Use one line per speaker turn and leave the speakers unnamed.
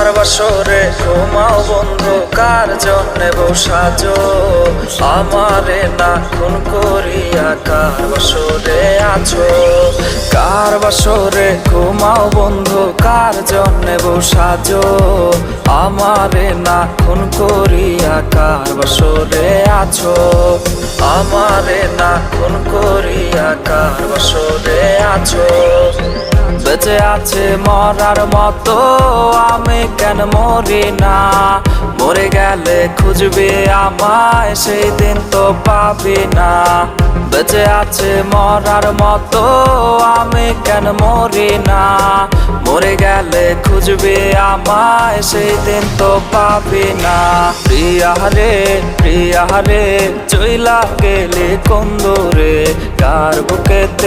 কার বাসরে ঘুমাও বন্ধু, কার জন্যে বসাজো আমারে না খুন করিয়া, কার বাসরে আছো। কার বাসরে ঘুমাও বন্ধু, কার জন্যে বসাজো আমারে না খুন করিয়া, কার বাসরে আছো আমারে না খুন করিয়া, কার বাসরে আছো। বেঁচে আছে মরার মতো আমি কেন মরি না, মরে গেলে খুঁজবে আমায় সেই দিন তো পাবি না। বেঁচে আছে মরার মতো আমি কেন মরি না, মরে গেলে খুঁজবে আমায় সেই দিন তো পাবি না। প্রিয়া রে চইলা গেলে কোন দূরে, কার বুকেতে